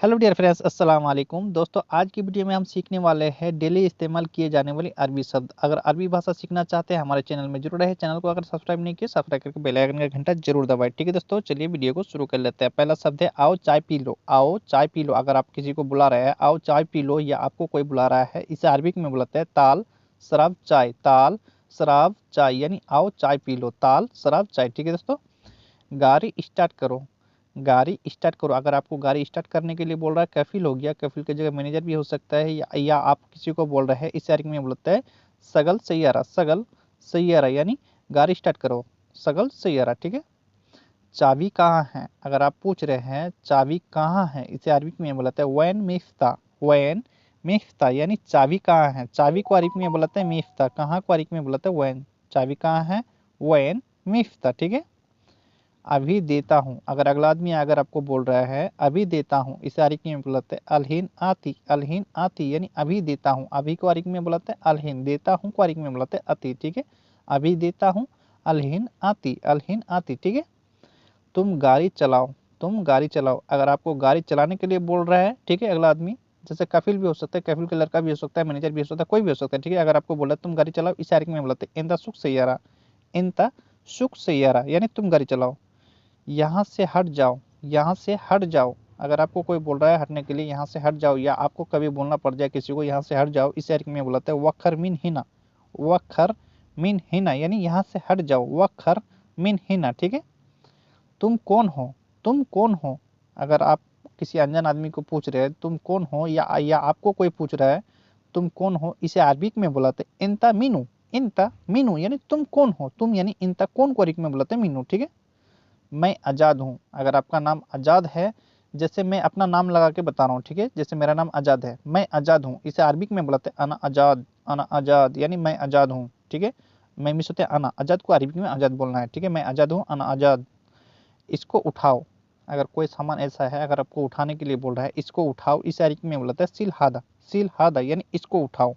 Hello dear friends, अस्सलाम वालेकुम दोस्तों। आज की वीडियो में हम सीखने वाले हैं डेली इस्तेमाल किए जाने वाली अरबी शब्द। अगर अरबी भाषा सीखना चाहते हैं हमारे चैनल में जरूर रहे। चैनल को अगर सब्सक्राइब नहीं किया सब्सक्राइब करके बेल आइकन का घंटा जरूर दबाएं। ठीक है दोस्तों, चलिए वीडियो को शुरू कर लेते हैं। पहला शब्द है आओ चाय पी लो। आओ चाय पी लो। अगर आप किसी को बुला रहे हैं आओ चाय पी लो या आपको कोई बुला रहा है, इसे अरबिक में बुलाते हैं ताल शराब चाय। ताल शराब चाय यानी आओ चाय पी लो, ताल शराब चाय। ठीक है दोस्तों। गाड़ी स्टार्ट करो। गाड़ी स्टार्ट करो। अगर आपको गाड़ी स्टार्ट करने के लिए बोल रहा है, कफिल हो गया, कफिल की जगह मैनेजर भी हो सकता है, या आप किसी को बोल रहे हैं, इस अरबी में बोलते हैं सगल सैयारा। सगल सैयारा यानी गाड़ी स्टार्ट करो, सगल सैयारा। ठीक है। चाबी कहाँ है? अगर आप पूछ रहे हैं चाबी कहाँ है, इसे अरबिक में बोलते हैं वैन मिफ्ता। वैन मिफ्ता यानी चाबी कहाँ है। चाबी को अरबिक में बोलते हैं मिफ्ता, कहाँ को अरबिक में बोलते हैं वैन। चाबी कहाँ है? वैन मिफ्ता। ठीक है। अभी देता हूँ। अगर अगला आदमी अगर आपको बोल रहा है अभी देता हूँ, इसे अरबी में बुलाते हैं अलहीन आती। अलहीन आती यानी अभी देता हूँ। अभी को अरबी में बुलाते हैं अलहीन, देता हूँ को अरबी में बुलाते हैं अति। ठीक है। अभी देता हूँ, अलहीन आती, अलहीन आती। ठीक है। तुम गाड़ी चलाओ। तुम गाड़ी चलाओ। अगर आपको गाड़ी चलाने के लिए बोल रहा है, ठीक है, अगला आदमी, जैसे कफिल भी हो सकता है, कफिल का लड़का भी हो सकता है, मैनेजर भी हो सकता है, कोई भी हो सकता है। ठीक है। अगर आपको बोला तुम गाड़ी चलाओ, इसे अरबी में बुलाते हैं इंता सुख सैयारा। इंता सुख सैयारा यानी तुम गाड़ी चलाओ। यहाँ से हट जाओ। यहाँ से हट जाओ। अगर आपको कोई बोल रहा है हटने के लिए, यहाँ से हट जाओ, या आपको कभी बोलना पड़ जाए किसी को यहाँ से हट जाओ, इसे अरबी में बुलाते हैं वखर मिन हिना। वखर मिन हिना यानी यहाँ से हट जाओ, वखर मिन हिना। ठीक है। तुम कौन हो? तुम कौन हो? अगर आप किसी अनजान आदमी को पूछ रहे हैं तुम कौन हो, या आपको कोई पूछ रहा है तुम कौन हो, इसे अरबिक में बुलाते हैं इंता मीनू। इंता मीनू यानी तुम कौन हो। तुम यानी इंता कौन को अरबिक में बुलाते हैं मीनू। ठीक है। मैं आज़ाद हूँ। अगर आपका नाम आज़ाद है, जैसे मैं अपना नाम लगा के बता रहा हूँ, ठीक है, जैसे मेरा नाम आज़ाद है, मैं आज़ाद हूँ, इसे अरबिक में बुलाते हैं अना आज़ाद। अना आज़ाद यानी मैं आज़ाद हूँ। ठीक है। मैं मिस होते हैं अना, आज़ाद को अरबिक में आज़ाद बोलना है। ठीक है। मैं आज़ाद हूँ, अना आज़ाद। इसको उठाओ। अगर कोई सामान ऐसा है, अगर आपको उठाने के लिए बोल रहा है इसको उठाओ, इसे अरबिक में बुलाते हैं सिल हादा। सिल हादा यानी इसको उठाओ।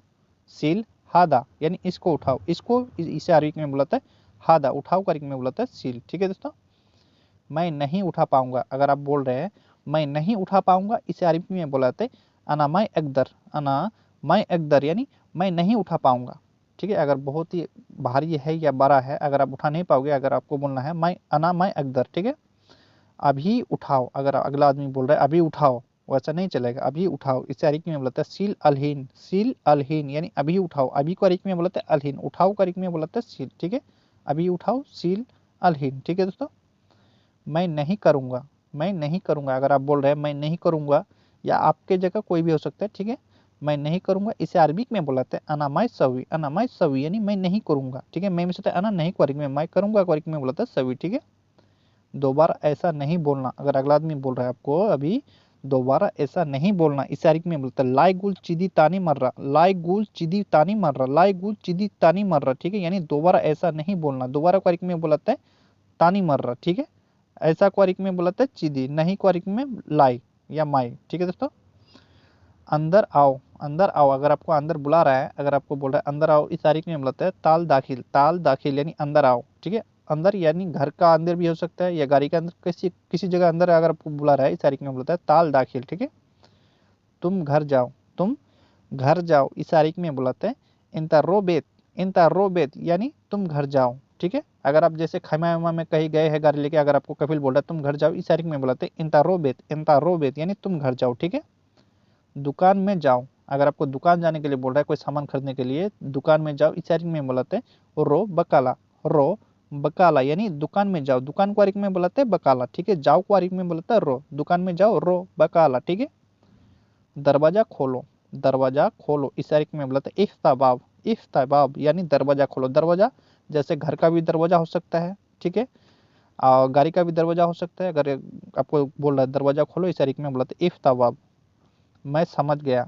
सिल हादा यानी इसको उठाओ। इसको इसे अरबिक में बुलाता है हादा, उठाओ को अरबिक में बुलाता है सील। ठीक है दोस्तों। मैं नहीं उठा पाऊंगा। अगर आप बोल रहे हैं मैं नहीं उठा पाऊंगा, इसे अरबी में बोलाते अना मैं अकदर। अना मैं अकदर यानी मैं नहीं उठा पाऊंगा। ठीक है। अगर बहुत ही भारी है या बड़ा है, अगर आप उठा नहीं पाओगे, अगर आपको बोलना है मैं अना मैं अकदर। ठीक है। अभी उठाओ। अगर अगला आदमी बोल रहा है अभी उठाओ, वैसा नहीं चलेगा, अभी उठाओ, इसे अरबी में बोलता है सील अलहीन। सील अलहीन यानी अभी उठाओ। अभी को अरबी में बोलते हैं अलहीन, उठाओ को अरबी में बोलते हैं सील। ठीक है। अभी उठाओ, सील अलहीन। ठीक है दोस्तों। मैं नहीं करूँगा। मैं नहीं करूँगा। अगर आप बोल रहे हैं मैं नहीं करूँगा, या आपके जगह कोई भी हो सकता है, ठीक है, मैं नहीं करूँगा, इसे अरबिक में बुलाते हैं अना मैं सवी। अना मैं सवी यानी मैं नहीं करूँगा। ठीक है। मैं में से अना नहीं को अरबिक में, मैं करूँगा को अरबिक में बुलाता है सवी। ठीक है। दोबारा ऐसा नहीं बोलना। अगर अगला आदमी बोल रहा है आपको अभी दोबारा ऐसा नहीं बोलना, इसे अरबिक में बोलता है लाई गुल चिदी तानी मर्रा। लाई गुल चिदी तानी मर्रा। लाई गुल चिदी तानी मर्रा। ठीक है। यानी दोबारा ऐसा नहीं बोलना। दोबारा को अरबिक में बुलाता है तानी मर्रा। ठीक है। ऐसा क्वारिक में बोलते हैं चिदी, नहीं क्वारिक में लाई या माई। ठीक है दोस्तों। अंदर आओ। अंदर आओ। अगर आपको अंदर बुला रहा है, अगर आपको बोल रहा है अंदर आओ, इस तारीख में बोलते हैं ताल दाखिल। ताल दाखिल यानी अंदर आओ। ठीक है। अंदर यानी घर का अंदर भी हो सकता है, या गाड़ी के अंदर, किसी किसी जगह अंदर अगर आपको बुला रहा है, इस तारीख में बोलता है ताल दाखिल। ठीक है। तुम घर जाओ। तुम घर जाओ, इस तारीख में बुलाते हैं इंता रोबेत। इंता रोबेत यानी तुम घर जाओ। ठीक है। अगर आप जैसे खैमा वैमा में कहीं गए हैं गाड़ी लेके, अगर आपको कफिल बोल रहा है तुम घर जाओ, इस तारीख में बुलाते हैं इंता रोबेत। इंता रोबेत यानी तुम घर जाओ। ठीक है। दुकान में जाओ। अगर आपको दुकान जाने के लिए बोल रहा है, कोई सामान खरीदने के लिए, दुकान में जाओ, इस तारीख में बुलाते हैं रो बकाला। रो बकाला यानी दुकान में जाओ। दुकान को अरिक में बुलाते हैं बकाला। ठीक है। जाओ को अरिक में बुलाता है रो। दुकान में जाओ, रो बकाला। ठीक है। दरवाजा खोलो। दरवाजा खोलो, इस तारीख में बोलते हैं इफ्ताबाब। इफ्ताबाब यानी दरवाजा खोलो। दरवाजा जैसे घर का भी दरवाजा हो सकता है, ठीक है, और गाड़ी का भी दरवाजा हो सकता है। अगर आपको बोल रहा है दरवाजा खोलो, इस तारीख में बोलते हैं इफ्ताबाब। मैं समझ गया।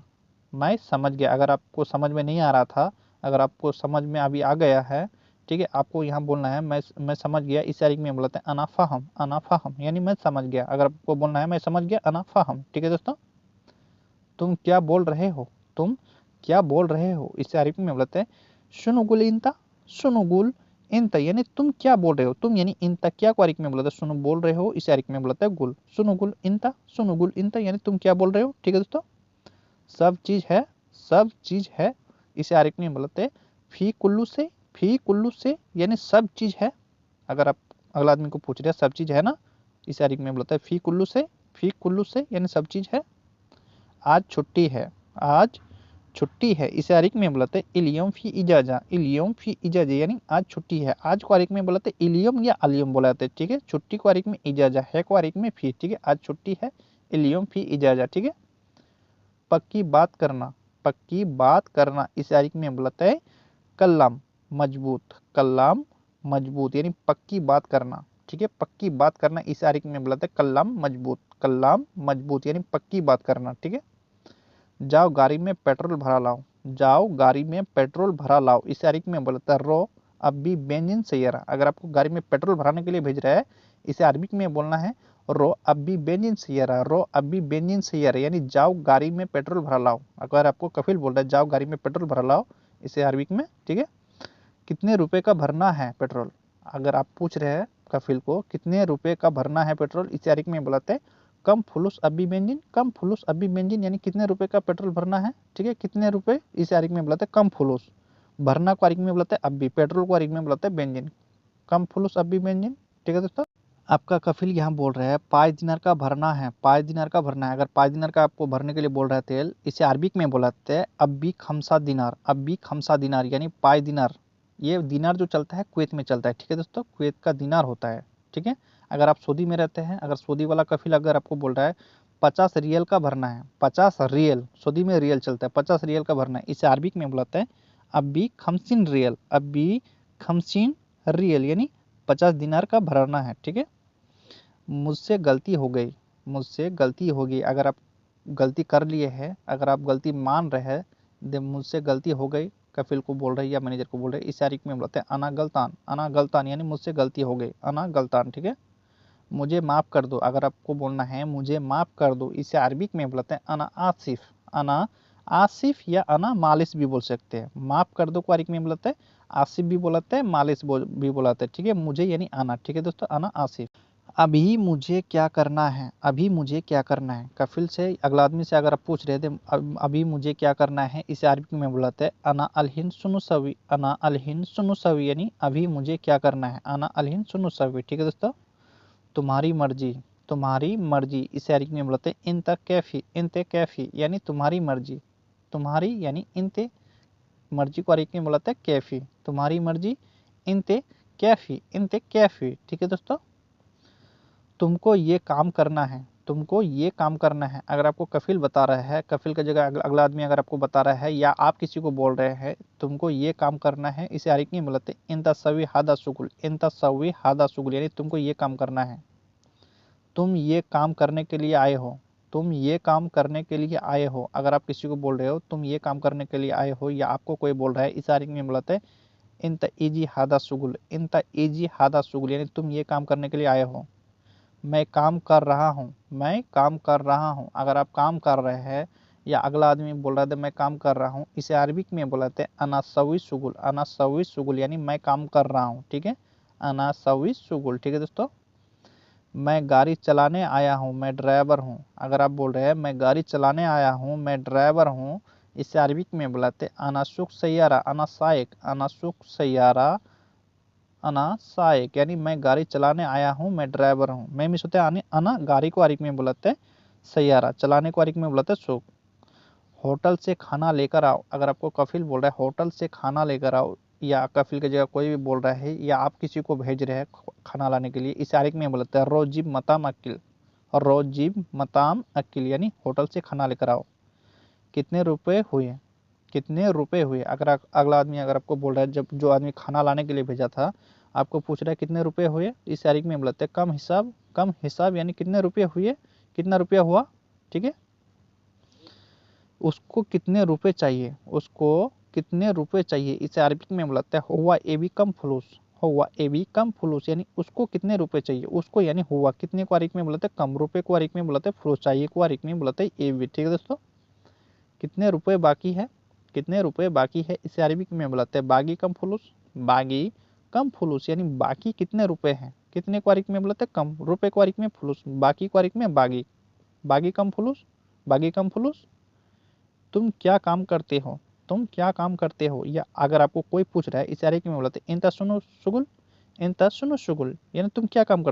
मैं समझ गया। अगर आपको समझ में नहीं आ रहा था, अगर आपको समझ में अभी आ गया है, ठीक है, आपको यहाँ बोलना है मैं समझ गया, इस तारीख में बोलते हैं अनाफाहम। अनाफाहम यानी मैं समझ गया। अगर आपको बोलना है मैं समझ गया, अनाफाहम। ठीक है दोस्तों। तुम क्या बोल रहे हो? तुम क्या बोल रहे हो, इसे अरबी में बोलते हैं शुनुगुल इंता। शुनुगुल इंत यानी तुम क्या बोल रहे हो, तुम यानी इंत क्या को अरिक में बोला था, सुनो बोल रहे हो, इसे अरिक में बोला है गुल, सुनो गुल इंत, सुनो गुल इंत यानी तुम क्या बोल रहे हो। ठीक है दोस्तों, सब चीज है, सब चीज है, इसे अरिक में बोलते हैं फी कुल्लू से, फी कुल्लू से यानी सब चीज है। अगर आप अगला आदमी को पूछ रहे हैं सब चीज है ना, इसे अरिक में बोलता है फी कुल्लू से, फी कुल्लू से यानी सब चीज है। आज छुट्टी है, आज छुट्टी है, इसे अरिक में बोलते हैं इलियम फी इजाजा, इलियम फी इजाजा यानी आज छुट्टी है। आज को अरिक में बोलते हैं इलियम या अलियम बोलाते हैं। ठीक है, छुट्टी को अरिक में इजाजा, है को अरिक में फी। ठीक है, आज छुट्टी है, इलियम फी इजाजा। ठीक है, पक्की बात करना, पक्की बात करना, इसे अरिक में बोलते हैं कल्लाम मजबूत, कल्लाम मजबूत यानी पक्की बात करना। ठीक है, पक्की बात करना, इसे अरिक में बोलते हैं कल्लाम मजबूत, कल्लाम मजबूत यानी पक्की बात करना। ठीक है, जाओ गाड़ी में पेट्रोल भरा लाओ, जाओ गाड़ी में पेट्रोल भरा लाओ, इसे अरबी में बोलता है रो अभी बेंजिन सैयरा। अगर आपको गाड़ी में पेट्रोल भराने के लिए भेज रहा है, इसे अरबी में बोलना है रो अभी बेंजिन सैयरा, रो अभी बेंजिन सैयरा यानी जाओ गाड़ी में पेट्रोल भरा लाओ। अगर आपको कफिल बोल रहा है जाओ गाड़ी में पेट्रोल भरा लाओ, इसे अरबी में। ठीक है, कितने रुपए का भरना है पेट्रोल, अगर आप पूछ रहे हैं कफिल को कितने रुपए का भरना है पेट्रोल, इसे अरबी में बुलाते हैं कम फुलूस अभी बेंजिन, कम फुलूस अभी बेंजिन यानी कितने रुपए का पेट्रोल भरना है। ठीक है, कितने रुपए, इसे अरबी में बुलाते हैं कम फुलूस, भरना को अरबी में बुलाते हैं अभी, पेट्रोल को अरबी में बुलाते हैं बेंजिन, कम फुलूस अभी बेंजिन। ठीक है दोस्तों, आपका कफिल यहाँ बोल रहा है 5 दिनार का भरना है, 5 दिनार का भरना है। अगर 5 दिनार का आपको भरने के लिए बोल रहा है तेल, इसे अरबिक में बोलाते हैं अब्बी खमसा दिनार, अब्बी खमसा दिनार यानी 5 दिनार। ये दिनार जो चलता है कुवैत में चलता है। ठीक है दोस्तों, कुवैत का दिनार होता है। ठीक है, अगर आप सऊदी में रहते हैं, अगर सऊदी वाला कफिल अगर आपको बोल रहा है 50 रियल का भरना है, 50 रियल, सऊदी में रियल चलता है, 50 रियल का भरना है, इसे अरबिक में बुलाते हैं अब्बी खमसिन रियल, अब्बी खमसिन रियल यानी 50 दिनार का भरना है। ठीक है, मुझसे गलती हो गई, मुझसे गलती होगी, अगर आप गलती कर लिए हैं, अगर आप गलती मान रहे हैं, दे मुझसे गलती हो गई, कफिल को बोल रहे हैं या मैनेजर को बोल रहे हैं, इस तारीख में बोलते हैं अना गलतान, अना गलतान यानी मुझसे गलती हो गई, अना गलतान। ठीक है, मुझे माफ़ कर दो, अगर आपको बोलना है मुझे माफ़ कर दो, इसे अरबिक में बोलते हैं अना आसिफ, अना आसिफ या अना मालिस भी बोल सकते हैं। माफ़ कर दो को अरबिक में बोलते हैं आसिफ भी बोलते हैं, मालिस भी बोलाते हैं। ठीक है, मुझे यानी आना। ठीक है दोस्तों, अना आसिफ। अभी मुझे क्या करना है, अभी मुझे क्या करना है, कफिल से अगला आदमी से अगर आप पूछ रहे थे अभी मुझे क्या करना है, इसे अरबी में बुलाते हैं अना अलहिन सुनु सवी, अना अलहिन सुनु सवी यानी अभी मुझे क्या करना है, अना अलहिन सुनु सवी। ठीक है दोस्तों, तुम्हारी मर्जी, तुम्हारी मर्जी, इसे अरबी में बुलाते हैं इंत कैफी, इंत कैफी यानी तुम्हारी मर्जी, तुम्हारी यानी इंत मर्जी को अरबी में बुलाते हैं कैफी, तुम्हारी मर्जी, इंत कैफी, इंत कैफी। ठीक है दोस्तों, तुमको ये काम करना है, तुमको ये काम करना है। अगर आपको कफिल बता रहा है, कफिल की जगह अगला आदमी अगर आपको बता रहा है या आप किसी को बोल रहे हैं तुमको ये काम करना है, इसे अरबी में बोलते हैं इंता सवी हादा सुगुल, इंता सवी हादा सुगुल यानी तुमको ये काम करना है, तुम ये काम करने के लिए आए हो, तुम ये काम करने के लिए आए हो। अगर आप किसी को बोल रहे हो तुम ये काम करने के लिए आए हो, या आपको कोई बोल रहा है, इस अरबी में बोलते हैं इंता इजी हादा सुगुल, इंता इजी हादा सुगुल यानी तुम ये काम करने के लिए आए हो। मैं काम कर रहा हूँ, मैं काम कर रहा हूँ। अगर आप काम कर रहे हैं या अगला आदमी बोल रहा था मैं काम कर रहा हूँ, इसे अरबिक में बोलाते हैं अना सवी सुगुल, अना सवी सुगुल यानी मैं काम कर रहा हूँ। ठीक है, अना सवी सुगुल। ठीक है दोस्तों, मैं गाड़ी चलाने आया हूँ, मैं ड्राइवर हूँ। अगर आप बोल रहे हैं मैं गाड़ी चलाने आया हूँ, मैं ड्राइवर हूँ, इसे अरबिक में बुलाते अना सुख सैयारा, अना साइक, अना सुख सैयारा, अना साइक यानी मैं गाड़ी चलाने आया हूँ, मैं ड्राइवर हूँ। मैं मिस होते हैं अना, गाड़ी को अरबी में बुलाते हैं सैयारा, चलाने को अरबी में बुलाते हैं सुख। होटल से खाना लेकर आओ, अगर आपको कफिल बोल रहा है होटल से खाना लेकर आओ, या कफिल की जगह कोई भी बोल रहा है या आप किसी को भेज रहे हैं खाना लाने के लिए, इस अरबी में बोलते हैं रोजिब मताम अकिल, रोजिब मताम अकिल यानी होटल से खाना लेकर आओ। कितने रुपए हुए, कितने रुपए हुए। अगर अगला आदमी अगर आपको बोल रहा है, जब जो आदमी खाना लाने के लिए भेजा था आपको पूछ रहा है कितने रुपए हुए, इस तारीख में बोलते हैं कम हिसाब, कम हिसाब यानी कितने रुपए हुए, कितना रुपया हुआ। ठीक है, उसको कितने रुपए चाहिए, उसको कितने रुपए चाहिए, इसे अरबिक में बोलते हैं हुआ ए बी कम फुलूस, हुआ ए बी कम फुलूस यानी उसको कितने रुपए चाहिए, उसको यानी हुआ कितने को अरबिक में बोलते हैं कम, रुपए को अरबिक में बोलते हैं फुलूस, चाहिए को अरबिक में बोलते हैं ए बी। ठीक है दोस्तों, कितने रुपए बाकी है, कितने रुपए बाकी है, इसे अरबिक में बुलाते हैं बागी कम फुलूस, बागी कम फुलूस, यानी बाकी कितने रुपए हैं, कितने क्वारिक में बोलते कम, रुपए क्वारिक में फुलूस, बाकी क्वारिक में बागी, बागी कम फुलूस, बागी कम फुलूस। तुम क्या काम करते हो, तुम क्या काम करते हो, या अगर आपको कोई पूछ रहा है इशारे में बोलते इंता सुनो शुगुल, इंता सुनो शुगुल, यानी तुम क्या काम करते